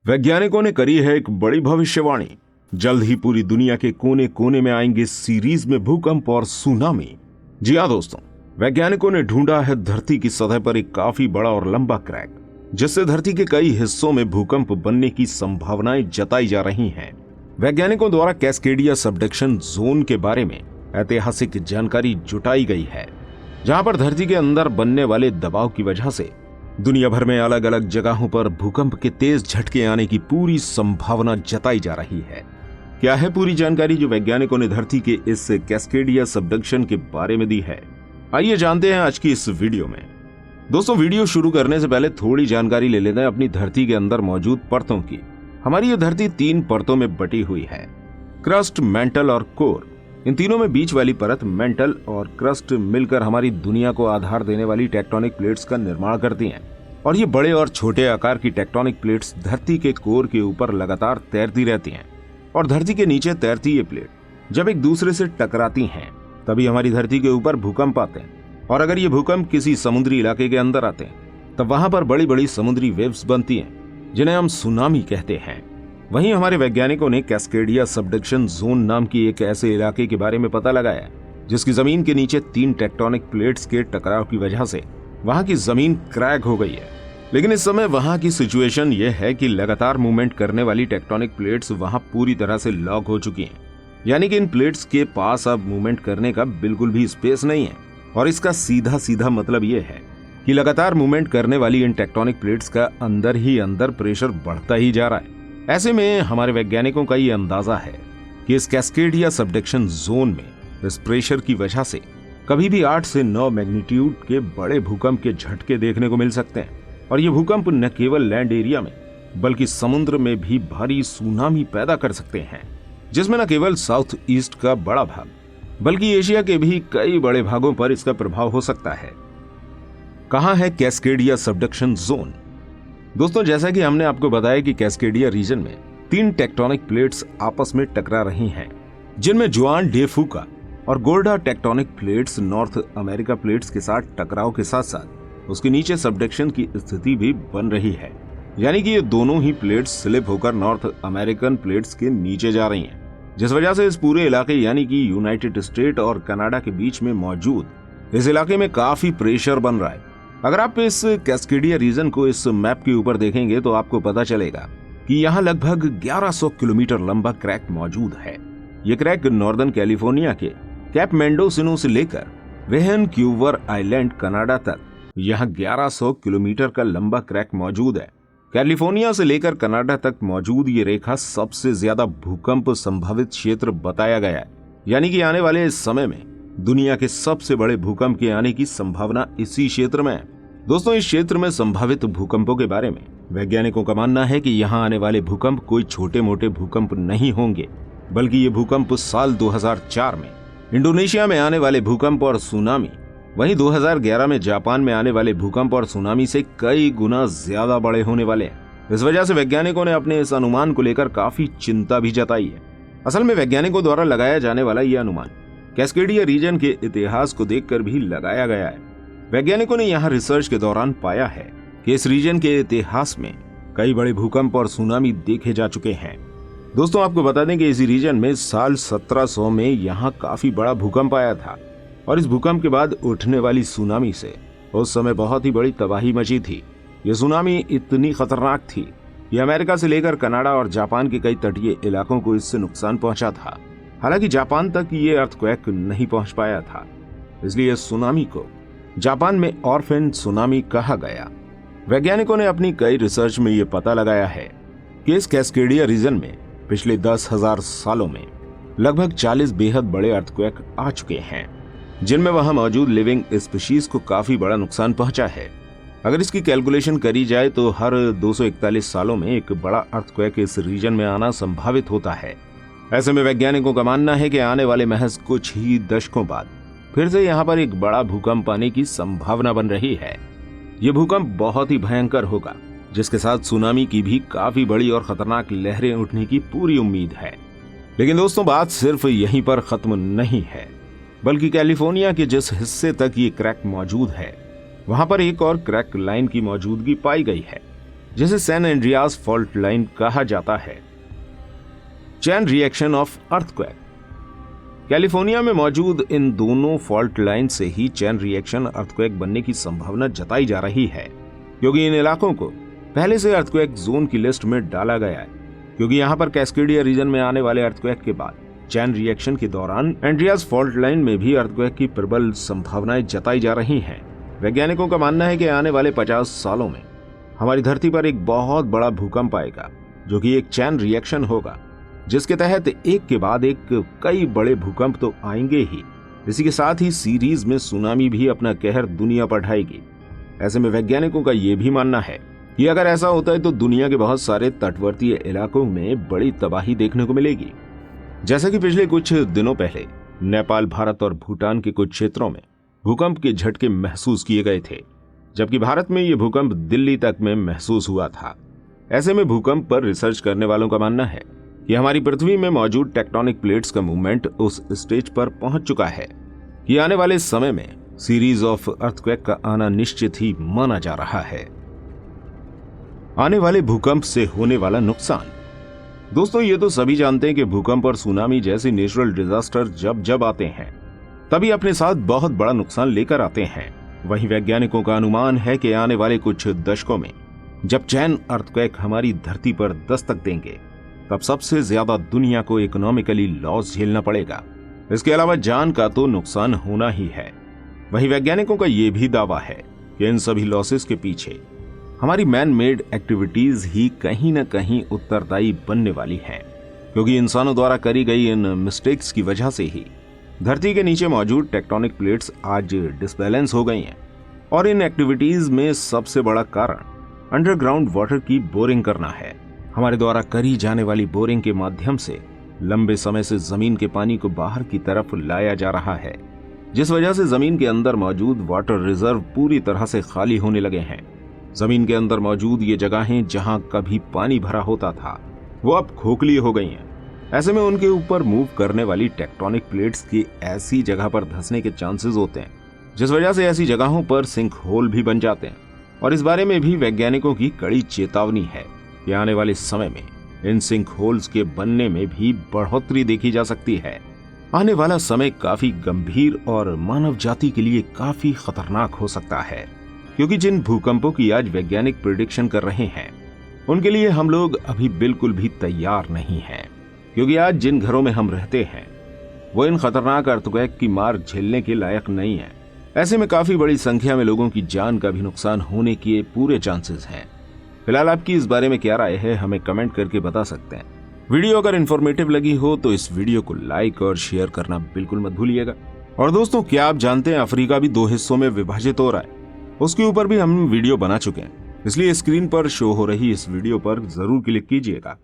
वैज्ञानिकों ने करी है एक बड़ी भविष्यवाणी। जल्द ही पूरी दुनिया के कोने कोने में आएंगे सीरीज में भूकंप और सुनामी। जी हाँ दोस्तों, वैज्ञानिकों ने ढूंढा है धरती की सतह पर एक काफी बड़ा और लंबा क्रैक, जिससे धरती के कई हिस्सों में भूकंप बनने की संभावनाएं जताई जा रही हैं। वैज्ञानिकों द्वारा कैस्केडिया सबडक्शन जोन के बारे में ऐतिहासिक जानकारी जुटाई गई है, जहां पर धरती के अंदर बनने वाले दबाव की वजह से दुनिया भर में अलग अलग जगहों पर भूकंप के तेज झटके आने की पूरी संभावना जताई जा रही है। क्या है पूरी जानकारी जो वैज्ञानिकों ने धरती के इस कैस्केडिया सबडक्शन के बारे में दी है, आइए जानते हैं आज की इस वीडियो में। दोस्तों, वीडियो शुरू करने से पहले थोड़ी जानकारी ले लेते हैं अपनी धरती के अंदर मौजूद परतों की। हमारी ये धरती 3 परतों में बटी हुई है, क्रस्ट, मेंटल और कोर। इन तीनों में बीच वाली परत मेंटल और क्रस्ट मिलकर हमारी दुनिया को आधार देने वाली टेक्टोनिक प्लेट्स का निर्माण करती हैं। और ये बड़े और छोटे आकार की टेक्टोनिक प्लेट्स धरती के कोर के ऊपर लगातार तैरती रहती हैं, और धरती के नीचे तैरती ये प्लेट जब एक दूसरे से टकराती हैं तभी हमारी धरती के ऊपर भूकंप आते हैं। और अगर ये भूकंप किसी समुद्री इलाके के अंदर आते हैं तब वहां पर बड़ी बड़ी समुद्री वेव्स बनती हैं, जिन्हें हम सुनामी कहते हैं। वहीं हमारे वैज्ञानिकों ने कैस्केडिया सबडक्शन जोन नाम की एक ऐसे इलाके के बारे में पता लगाया जिसकी जमीन के नीचे 3 टेक्टोनिक प्लेट्स के टकराव की वजह से वहां की जमीन क्रैक हो गई है। लेकिन इस समय वहां की सिचुएशन यह है कि लगातार मूवमेंट करने वाली टेक्टोनिक प्लेट्स वहां पूरी तरह से लॉक हो चुकी हैं, यानी कि इन प्लेट्स के पास अब मूवमेंट करने का बिल्कुल भी स्पेस नहीं है। और इसका सीधा सीधा मतलब यह है कि लगातार मूवमेंट करने वाली इन टेक्टोनिक प्लेट्स का अंदर ही अंदर प्रेशर बढ़ता ही जा रहा है। ऐसे में हमारे वैज्ञानिकों का ये अंदाजा है कि इस कैस्केडिया सबडक्शन जोन में इस प्रेशर की वजह से कभी भी 8 से 9 मैग्नीट्यूड के बड़े भूकंप के झटके देखने को मिल सकते हैं। और ये भूकंप न केवल लैंड एरिया में बल्कि समुद्र में भी भारी सुनामी पैदा कर सकते हैं, जिसमें न केवल साउथ ईस्ट का बड़ा भाग बल्कि एशिया के भी कई बड़े भागों पर इसका प्रभाव हो सकता है। कहां है कैस्केडिया सबडक्शन जोन? दोस्तों, जैसा कि हमने आपको बताया कि कैस्केडिया रीजन में 3 टेक्टोनिक प्लेट्स आपस में टकरा रही हैं, जिनमें जुआन डे फूका और Gorda tectonic plates North America plates के साथ टकराव के साथ साथ उसके नीचे सबडक्शन की स्थिति भी बन रही है, यानी कि ये दोनों ही प्लेट्स स्लिप होकर नॉर्थ अमेरिकन प्लेट्स के नीचे जा रही हैं, जिस वजह से इस पूरे इलाके यानी कि यूनाइटेड स्टेट और कनाडा के बीच में मौजूद इस इलाके में काफी प्रेशर बन रहा है। अगर आप इस कैस्केडिया रीजन को इस मैप के ऊपर देखेंगे तो आपको पता चलेगा कि यहाँ लगभग 1100 किलोमीटर लंबा क्रैक मौजूद है। ये क्रैक नॉर्दर्न कैलिफोर्निया के कैप मेंडोसिनो से लेकर वैनक्यूवर आइलैंड कनाडा तक यहाँ 1100 किलोमीटर का लंबा क्रैक मौजूद है। कैलिफोर्निया से लेकर कनाडा तक मौजूद ये रेखा सबसे ज्यादा भूकंप संभावित क्षेत्र बताया गया है, यानी कि आने वाले इस समय में दुनिया के सबसे बड़े भूकंप के आने की संभावना इसी क्षेत्र में है। दोस्तों, इस क्षेत्र में संभावित भूकंपों के बारे में वैज्ञानिकों का मानना है कि यहाँ आने वाले भूकंप कोई छोटे मोटे भूकंप नहीं होंगे, बल्कि ये भूकंप साल 2004 में इंडोनेशिया में आने वाले भूकंप और सुनामी, वहीं 2011 में जापान में आने वाले भूकंप और सुनामी से कई गुना ज्यादा बड़े होने वाले हैं। इस वजह से वैज्ञानिकों ने अपने इस अनुमान को लेकर काफी चिंता भी जताई है। असल में वैज्ञानिकों द्वारा लगाया जाने वाला यह अनुमान कैस्केडिया रीजन के इतिहास को देखकर भी लगाया गया है। वैज्ञानिकों ने यहाँ रिसर्च के दौरान पाया है कि इस रीजन के इतिहास में कई बड़े भूकंप और सुनामी देखे जा चुके हैं। दोस्तों, आपको बता दें कि इसी रीजन में साल 1700 में यहाँ काफी बड़ा भूकंप आया था, और इस भूकंप के बाद उठने वाली सुनामी से उस समय बहुत ही बड़ी तबाही मची थी। ये सुनामी इतनी खतरनाक थी कि अमेरिका से लेकर कनाडा और जापान के कई तटीय इलाकों को इससे नुकसान पहुंचा था। हालांकि जापान तक ये अर्थक्वेक नहीं पहुंच पाया था, इसलिए इस सुनामी को जापान में ऑर्फेन सुनामी कहा गया। वैज्ञानिकों ने अपनी कई रिसर्च में ये पता लगाया है कि इस कैस्केडिया रीजन में पिछले 10,000 सालों में लगभग 40 बेहद बड़े अर्थक्वेक आ चुके हैं, जिनमें वहां मौजूद लिविंग स्पीशीज को काफी बड़ा नुकसान पहुंचा है। अगर इसकी कैलकुलेशन करी जाए तो हर 241 सालों में एक बड़ा अर्थक्वेक इस रीजन में आना संभावित होता है। ऐसे में वैज्ञानिकों का मानना है कि आने वाले महज कुछ ही दशकों बाद फिर से यहाँ पर एक बड़ा भूकंप आने की संभावना बन रही है। ये भूकंप बहुत ही भयंकर होगा, जिसके साथ सुनामी की भी काफी बड़ी और खतरनाक लहरें उठने की पूरी उम्मीद है। लेकिन दोस्तों, बात सिर्फ यहीं पर खत्म नहीं है, बल्कि कैलिफोर्निया के जिस हिस्से तक ये क्रैक मौजूद है वहां पर एक और क्रैक लाइन की मौजूदगी पाई गई है, जिसे सैन एंड्रियास फॉल्ट लाइन कहा जाता है। Chain reaction of earthquake. California में मौजूद इन दोनों फॉल्ट लाइन से ही चेन रिएक्शन अर्थक्वेक बनने की संभावना जताई जा रही है, क्योंकि इन इलाकों को पहले से अर्थक्वेक जोन की लिस्ट में डाला गया है, क्योंकि यहां पर कैस्केडिया रीजन में आने वाले अर्थक्वेक के बाद चेन रिएक्शन के दौरान एंड्रियास फॉल्ट लाइन में भी अर्थक्वेक की प्रबल संभावनाएं जताई जा रही हैं। वैज्ञानिकों का मानना है कि आने वाले 50 सालों में हमारी धरती पर एक बहुत बड़ा भूकंप आएगा, जो कि एक चेन रिएक्शन होगा, जिसके तहत एक के बाद एक कई बड़े भूकंप तो आएंगे ही, इसी के साथ ही सीरीज में सुनामी भी अपना कहर दुनिया पर ढाएगी। ऐसे में वैज्ञानिकों का यह भी मानना है कि अगर ऐसा होता है तो दुनिया के बहुत सारे तटवर्तीय इलाकों में बड़ी तबाही देखने को मिलेगी। जैसा कि पिछले कुछ दिनों पहले नेपाल, भारत और भूटान के कुछ क्षेत्रों में भूकंप के झटके महसूस किए गए थे, जबकि भारत में यह भूकंप दिल्ली तक में महसूस हुआ था। ऐसे में भूकंप पर रिसर्च करने वालों का मानना है कि हमारी पृथ्वी में मौजूद टेक्टोनिक प्लेट्स का मूवमेंट उस स्टेज पर पहुंच चुका है कि आने वाले समय में सीरीज ऑफ अर्थक्वेक का आना निश्चित ही माना जा रहा है। आने वाले भूकंप से होने वाला नुकसान। दोस्तों, ये तो सभी जानते हैं कि भूकंप और सुनामी जैसे नेचुरल डिजास्टर जब जब आते हैं तभी अपने साथ बहुत बड़ा नुकसान लेकर आते हैं। वहीं वैज्ञानिकों का अनुमान है कि आने वाले कुछ दशकों में जब चेन अर्थक्वेक हमारी धरती पर दस्तक देंगे, तब सबसे ज्यादा दुनिया को इकोनॉमिकली लॉस झेलना पड़ेगा। इसके अलावा जान का तो नुकसान होना ही है। वहीं वैज्ञानिकों का यह भी दावा है कि इन सभी लॉसेस के पीछे हमारी मैन मेड एक्टिविटीज ही कहीं न कहीं उत्तरदायी बनने वाली हैं, क्योंकि इंसानों द्वारा करी गई इन मिस्टेक्स की वजह से ही धरती के नीचे मौजूद टेक्टोनिक प्लेट्स आज डिसबैलेंस हो गई हैं। और इन एक्टिविटीज में सबसे बड़ा कारण अंडरग्राउंड वाटर की बोरिंग करना है। हमारे द्वारा करी जाने वाली बोरिंग के माध्यम से लंबे समय से जमीन के पानी को बाहर की तरफ लाया जा रहा है, जिस वजह से जमीन के अंदर मौजूद वाटर रिजर्व पूरी तरह से खाली होने लगे हैं। जमीन के अंदर मौजूद ये जगहें जहां कभी पानी भरा होता था, वो अब खोखली हो गई हैं। ऐसे में उनके ऊपर मूव करने वाली टेक्टोनिक प्लेट्स की ऐसी जगह पर धंसने के चांसेस होते हैं, जिस वजह से ऐसी जगहों पर सिंक होल भी बन जाते हैं। और इस बारे में भी वैज्ञानिकों की कड़ी चेतावनी है कि आने वाले समय में इन सिंक होल्स के बनने में भी बढ़ोतरी देखी जा सकती है। आने वाला समय काफी गंभीर और मानव जाति के लिए काफी खतरनाक हो सकता है, क्योंकि जिन भूकंपों की आज वैज्ञानिक प्रेडिक्शन कर रहे हैं, उनके लिए हम लोग अभी बिल्कुल भी तैयार नहीं हैं। क्योंकि आज जिन घरों में हम रहते हैं वो इन खतरनाक अर्थक्वेक की मार झेलने के लायक नहीं है। ऐसे में काफी बड़ी संख्या में लोगों की जान का भी नुकसान होने के पूरे चांसेस हैं। फिलहाल आपकी इस बारे में क्या राय है, हमें कमेंट करके बता सकते हैं। वीडियो अगर इन्फॉर्मेटिव लगी हो तो इस वीडियो को लाइक और शेयर करना बिल्कुल मत भूलिएगा। और दोस्तों, क्या आप जानते हैं अफ्रीका भी 2 हिस्सों में विभाजित हो रहा है? उसके ऊपर भी हम वीडियो बना चुके हैं, इसलिए स्क्रीन पर शो हो रही इस वीडियो पर जरूर क्लिक कीजिएगा।